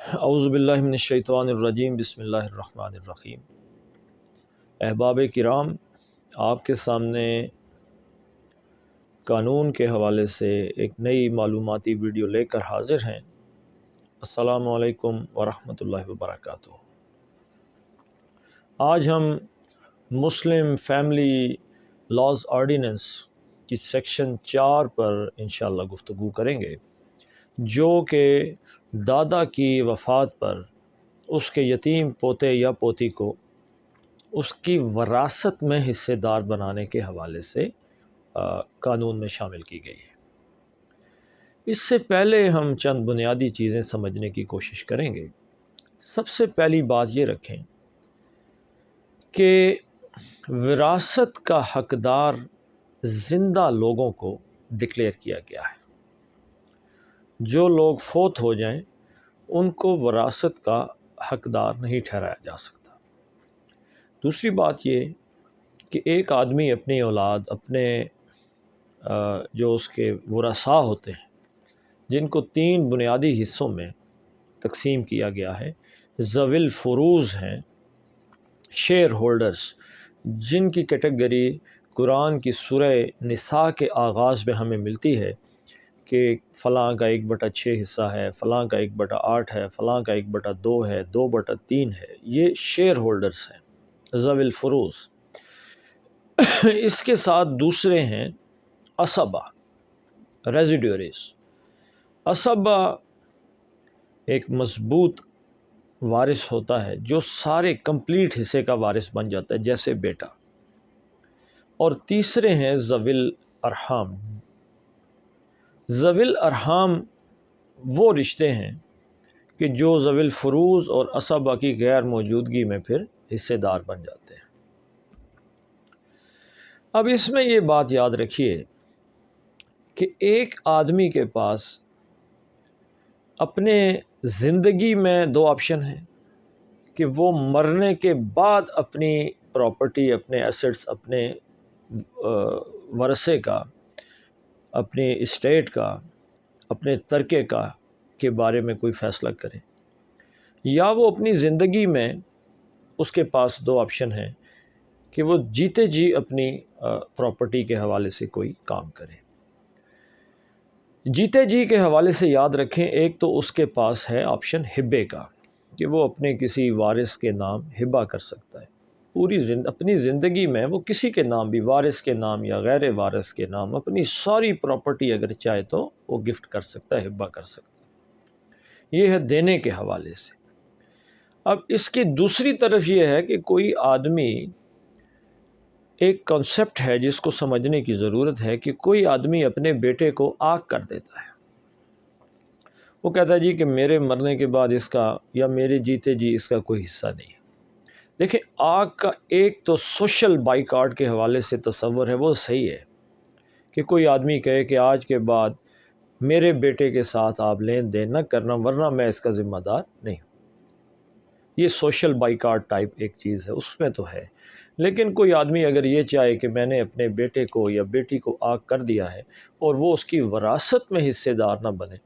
اعوذ باللہ من الشیطان الرجیم، بسم اللہ الرحمن الرحیم۔ احباب کرام، آپ کے سامنے قانون کے حوالے سے ایک نئی معلوماتی ویڈیو لے کر حاضر ہیں۔ السلام علیکم ورحمۃ اللہ وبرکاتہ۔ آج ہم مسلم فیملی لاز آرڈیننس کی سیکشن 4 پر انشاءاللہ گفتگو کریں گے، جو کہ دادا کی وفات پر اس کے یتیم پوتے یا پوتی کو اس کی وراثت میں حصے دار بنانے کے حوالے سے قانون میں شامل کی گئی ہے۔ اس سے پہلے ہم چند بنیادی چیزیں سمجھنے کی کوشش کریں گے۔ سب سے پہلی بات یہ رکھیں کہ وراثت کا حقدار زندہ لوگوں کو ڈکلیئر کیا گیا ہے۔ جو لوگ فوت ہو جائیں ان کو وراثت کا حقدار نہیں ٹھہرایا جا سکتا۔ دوسری بات یہ کہ ایک آدمی اپنی اولاد، اپنے جو اس کے ورثاء ہوتے ہیں، جن کو 3 بنیادی حصوں میں تقسیم کیا گیا ہے، ذوی الفروض ہیں، شیئر ہولڈرز، جن کی کیٹیگری قرآن کی سورہ نساء کے آغاز میں ہمیں ملتی ہے کہ فلاں کا 1/6 حصہ ہے، فلاں کا 1/8 ہے، فلاں کا 1/2 ہے، 2/3 ہے۔ یہ شیئر ہولڈرز ہیں، ذوی الفروض۔ اس کے ساتھ دوسرے ہیں عصبہ، ریزیڈیوریز۔ عصبہ ایک مضبوط وارث ہوتا ہے جو سارے کمپلیٹ حصے کا وارث بن جاتا ہے، جیسے بیٹا۔ اور تیسرے ہیں ذوی الارحام۔ ذوی الارحام وہ رشتے ہیں کہ جو ذوی الفروض اور عصبہ کی غیر موجودگی میں پھر حصے دار بن جاتے ہیں۔ اب اس میں یہ بات یاد رکھیے کہ ایک آدمی کے پاس اپنے زندگی میں 2 آپشن ہیں کہ وہ مرنے کے بعد اپنی پراپرٹی، اپنے ایسٹس، اپنے ورثے کا، اپنی اسٹیٹ کا، اپنے ترکے کا کے بارے میں کوئی فیصلہ کریں، یا وہ اپنی زندگی میں اس کے پاس 2 آپشن ہیں کہ وہ جیتے جی اپنی پراپرٹی کے حوالے سے کوئی کام کرے۔ جیتے جی کے حوالے سے یاد رکھیں، ایک تو اس کے پاس ہے آپشن ہبے کا، کہ وہ اپنے کسی وارث کے نام ہبہ کر سکتا ہے۔ اپنی زندگی میں وہ کسی کے نام بھی، وارث کے نام یا غیر وارث کے نام، اپنی ساری پراپرٹی اگر چاہے تو وہ گفٹ کر سکتا ہے، ہبہ کر سکتا ہے۔ یہ ہے دینے کے حوالے سے۔ اب اس کی دوسری طرف یہ ہے کہ کوئی آدمی، ایک کنسپٹ ہے جس کو سمجھنے کی ضرورت ہے، کہ کوئی آدمی اپنے بیٹے کو آگ کر دیتا ہے۔ وہ کہتا ہے جی کہ میرے مرنے کے بعد اس کا یا میرے جیتے جی اس کا کوئی حصہ نہیں ہے۔ دیکھیں، آگ کا ایک تو سوشل بائیکاٹ کے حوالے سے تصور ہے، وہ صحیح ہے کہ کوئی آدمی کہے کہ آج کے بعد میرے بیٹے کے ساتھ آپ لین دین نہ کرنا، ورنہ میں اس کا ذمہ دار نہیں ہوں۔ یہ سوشل بائیکاٹ ٹائپ ایک چیز ہے، اس میں تو ہے۔ لیکن کوئی آدمی اگر یہ چاہے کہ میں نے اپنے بیٹے کو یا بیٹی کو آگ کر دیا ہے اور وہ اس کی وراثت میں حصے دار نہ بنے،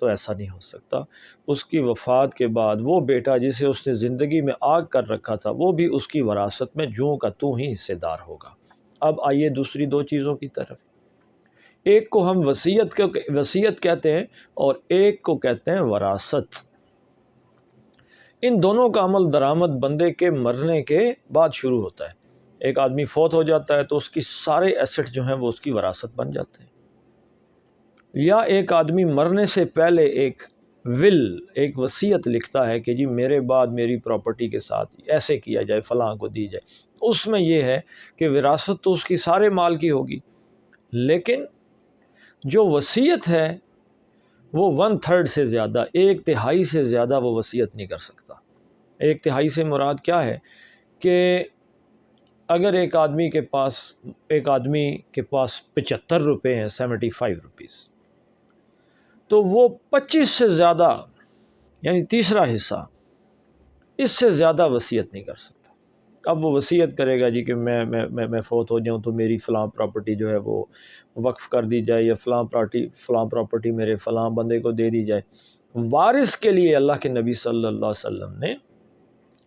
تو ایسا نہیں ہو سکتا۔ اس کی وفات کے بعد وہ بیٹا جسے اس نے زندگی میں آگ کر رکھا تھا، وہ بھی اس کی وراثت میں جوں کا توں ہی حصے دار ہوگا۔ اب آئیے دوسری 2 چیزوں کی طرف۔ ایک کو ہم وصیت کہتے ہیں اور ایک کو کہتے ہیں وراثت۔ ان دونوں کا عمل درآمد بندے کے مرنے کے بعد شروع ہوتا ہے۔ ایک آدمی فوت ہو جاتا ہے تو اس کی سارے ایسٹ جو ہیں وہ اس کی وراثت بن جاتے ہیں، یا ایک آدمی مرنے سے پہلے ایک ایک وصیت لکھتا ہے کہ جی میرے بعد میری پراپرٹی کے ساتھ ایسے کیا جائے، فلاں کو دی جائے۔ اس میں یہ ہے کہ وراثت تو اس کی سارے مال کی ہوگی، لیکن جو وصیت ہے وہ 1/3 سے زیادہ، 1/3 سے زیادہ وہ وصیت نہیں کر سکتا۔ 1/3 سے مراد کیا ہے کہ اگر ایک آدمی کے پاس 75 روپے ہیں، 75 روپیز، تو وہ 25 سے زیادہ، یعنی تیسرا حصہ، اس سے زیادہ وصیت نہیں کر سکتا۔ اب وہ وصیت کرے گا جی کہ میں فوت ہو جاؤں تو میری فلاں پراپرٹی جو ہے وہ وقف کر دی جائے، یا فلاں پراپرٹی میرے فلاں بندے کو دے دی جائے۔ وارث کے لیے اللہ کے نبی صلی اللہ علیہ وسلم نے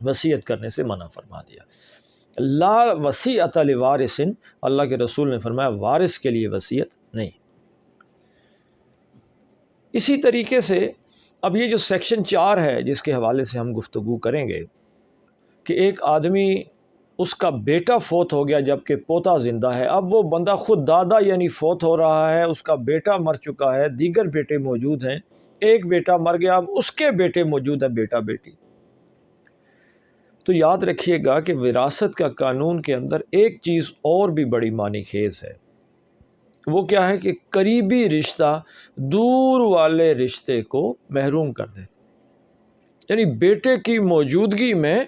وصیت کرنے سے منع فرما دیا۔ لا وصیۃ لوارث، اللہ کے رسول نے فرمایا وارث کے لیے وصیت نہیں۔ اسی طریقے سے اب یہ جو سیکشن 4 ہے جس کے حوالے سے ہم گفتگو کریں گے کہ ایک آدمی اس کا بیٹا فوت ہو گیا جبکہ پوتا زندہ ہے، اب وہ بندہ خود دادا یعنی فوت ہو رہا ہے، اس کا بیٹا مر چکا ہے، دیگر بیٹے موجود ہیں، ایک بیٹا مر گیا، اب اس کے بیٹے موجود ہیں، بیٹا بیٹی۔ تو یاد رکھیے گا کہ وراثت کا قانون کے اندر ایک چیز اور بھی بڑی معنی خیز ہے، وہ کیا ہے کہ قریبی رشتہ دور والے رشتے کو محروم کر دیتے، یعنی بیٹے کی موجودگی میں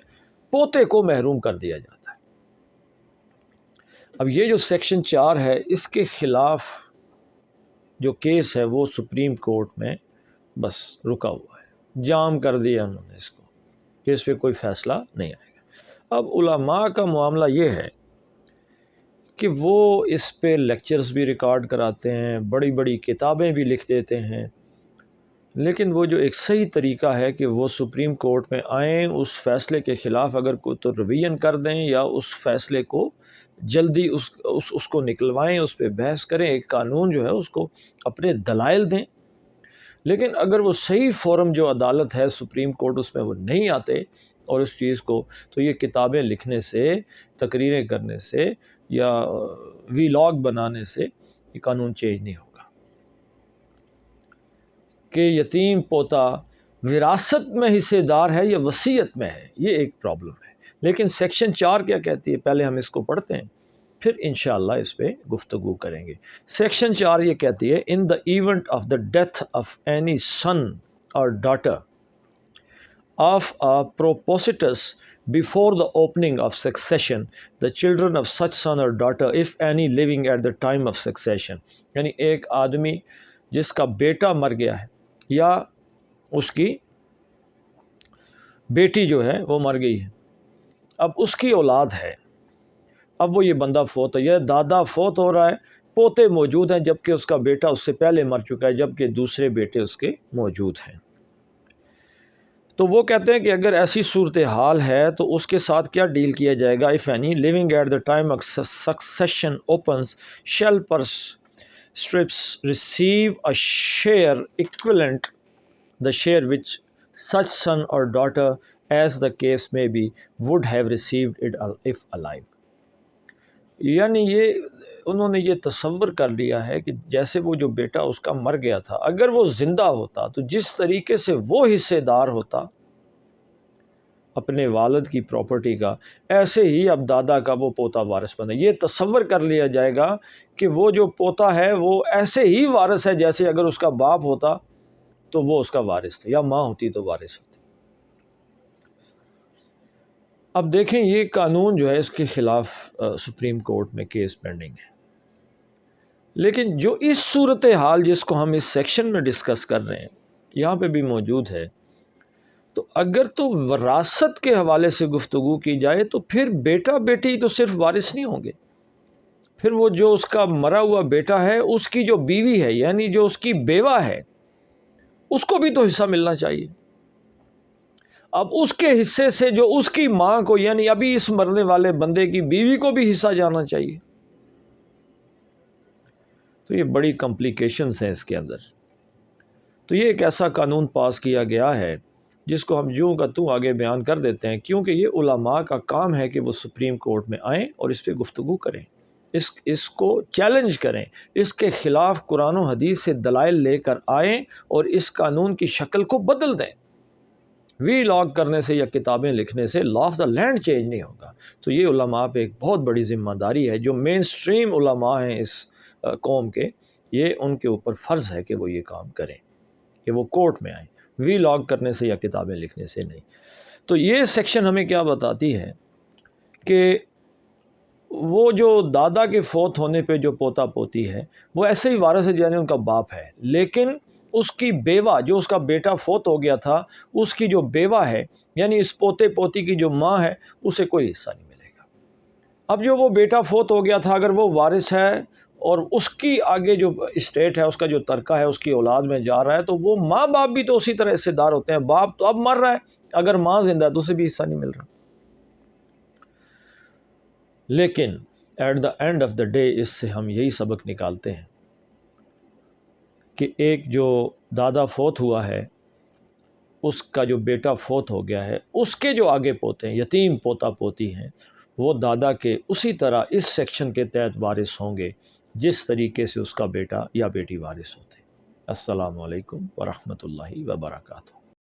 پوتے کو محروم کر دیا جاتا ہے۔ اب یہ جو سیکشن 4 ہے اس کے خلاف جو کیس ہے وہ سپریم کورٹ میں بس رکا ہوا ہے، جام کر دیا انہوں نے اس کو کہ اس پہ کوئی فیصلہ نہیں آئے گا۔ اب علماء کا معاملہ یہ ہے کہ وہ اس پہ لیکچرز بھی ریکارڈ کراتے ہیں، بڑی بڑی کتابیں بھی لکھ دیتے ہیں، لیکن وہ جو ایک صحیح طریقہ ہے کہ وہ سپریم کورٹ میں آئیں، اس فیصلے کے خلاف اگر کوئی تو ریویژن کر دیں یا اس فیصلے کو جلدی اس کو نکلوائیں، اس پہ بحث کریں، ایک قانون جو ہے اس کو اپنے دلائل دیں۔ لیکن اگر وہ صحیح فورم جو عدالت ہے سپریم کورٹ اس میں وہ نہیں آتے اور اس چیز کو، تو یہ کتابیں لکھنے سے، تقریریں کرنے سے یا ویلاگ بنانے سے یہ قانون چینج نہیں ہوگا۔ کہ یتیم پوتا وراثت میں حصے دار ہے یا وصیت میں ہے، یہ ایک پرابلم ہے۔ لیکن سیکشن 4 کیا کہتی ہے، پہلے ہم اس کو پڑھتے ہیں پھر انشاءاللہ اس پہ گفتگو کریں گے۔ سیکشن 4 یہ کہتی ہے in the event of the death of any son or daughter of a propositus before the opening of succession, the children of such son or daughter, if any living at the time of succession، یعنی ایک آدمی جس کا بیٹا مر گیا ہے یا اس کی بیٹی جو ہے وہ مر گئی ہے، اب اس کی اولاد ہے، اب وہ یہ بندہ فوت ہے، یہ دادا فوت ہو رہا ہے، پوتے موجود ہیں جبکہ اس کا بیٹا اس سے پہلے مر چکا ہے، جبکہ دوسرے بیٹے اس کے موجود ہیں۔ تو وہ کہتے ہیں کہ اگر ایسی صورتحال ہے تو اس کے ساتھ کیا ڈیل کیا جائے گا۔ if any living at the time of succession opens shall per strips receive a share equivalent the share which such son or daughter as the case may be would have received it if alive۔ یعنی یہ انہوں نے یہ تصور کر لیا ہے کہ جیسے وہ جو بیٹا اس کا مر گیا تھا، اگر وہ زندہ ہوتا تو جس طریقے سے وہ حصے دار ہوتا اپنے والد کی پراپرٹی کا، ایسے ہی اب دادا کا وہ پوتا وارث بنے۔ یہ تصور کر لیا جائے گا کہ وہ جو پوتا ہے وہ ایسے ہی وارث ہے جیسے اگر اس کا باپ ہوتا تو وہ اس کا وارث تھا، یا ماں ہوتی تو وارث ہوتی۔ اب دیکھیں یہ قانون جو ہے اس کے خلاف سپریم کورٹ میں کیس پینڈنگ ہے، لیکن جو اس صورتحال جس کو ہم اس سیکشن میں ڈسکس کر رہے ہیں یہاں پہ بھی موجود ہے، تو اگر تو وراثت کے حوالے سے گفتگو کی جائے تو پھر بیٹا بیٹی تو صرف وارث نہیں ہوں گے، پھر وہ جو اس کا مرا ہوا بیٹا ہے اس کی جو بیوی ہے یعنی جو اس کی بیوہ ہے اس کو بھی تو حصہ ملنا چاہیے۔ اب اس کے حصے سے جو اس کی ماں کو یعنی ابھی اس مرنے والے بندے کی بیوی کو بھی حصہ جانا چاہیے۔ تو یہ بڑی کمپلیکیشنز ہیں اس کے اندر۔ تو یہ ایک ایسا قانون پاس کیا گیا ہے جس کو ہم یوں کا توں آگے بیان کر دیتے ہیں، کیونکہ یہ علماء کا کام ہے کہ وہ سپریم کورٹ میں آئیں اور اس پہ گفتگو کریں، اس کو چیلنج کریں، اس کے خلاف قرآن و حدیث سے دلائل لے کر آئیں اور اس قانون کی شکل کو بدل دیں۔ وی لاگ کرنے سے یا کتابیں لکھنے سے law of the land change نہیں ہوگا۔ تو یہ علماء پہ ایک بہت بڑی ذمہ داری ہے، جو مین سٹریم علماء ہیں اس قوم کے، یہ ان کے اوپر فرض ہے کہ وہ یہ کام کریں، کہ وہ کورٹ میں آئیں، وی لاگ کرنے سے یا کتابیں لکھنے سے نہیں۔ تو یہ سیکشن ہمیں کیا بتاتی ہے کہ وہ جو دادا کے فوت ہونے پہ جو پوتا پوتی ہے وہ ایسے ہی وارث ہے یعنی ان کا باپ ہے، لیکن اس کی بیوہ جو اس کا بیٹا فوت ہو گیا تھا اس کی جو بیوہ ہے یعنی اس پوتے پوتی کی جو ماں ہے اسے کوئی حصہ نہیں ملے گا۔ اب جو وہ بیٹا فوت ہو گیا تھا اگر وہ وارث ہے اور اس کی آگے جو اسٹیٹ ہے، اس کا جو ترکہ ہے اس کی اولاد میں جا رہا ہے، تو وہ ماں باپ بھی تو اسی طرح حصے دار ہوتے ہیں۔ باپ تو اب مر رہا ہے، اگر ماں زندہ ہے تو اسے بھی حصہ نہیں مل رہا۔ لیکن at the end of the day اس سے ہم یہی سبق نکالتے ہیں کہ ایک جو دادا فوت ہوا ہے، اس کا جو بیٹا فوت ہو گیا ہے، اس کے جو آگے پوتے ہیں، یتیم پوتا پوتی ہیں، وہ دادا کے اسی طرح اس سیکشن کے تحت وارث ہوں گے جس طریقے سے اس کا بیٹا یا بیٹی وارث ہوتے۔ السلام علیکم ورحمۃ اللہ وبرکاتہ۔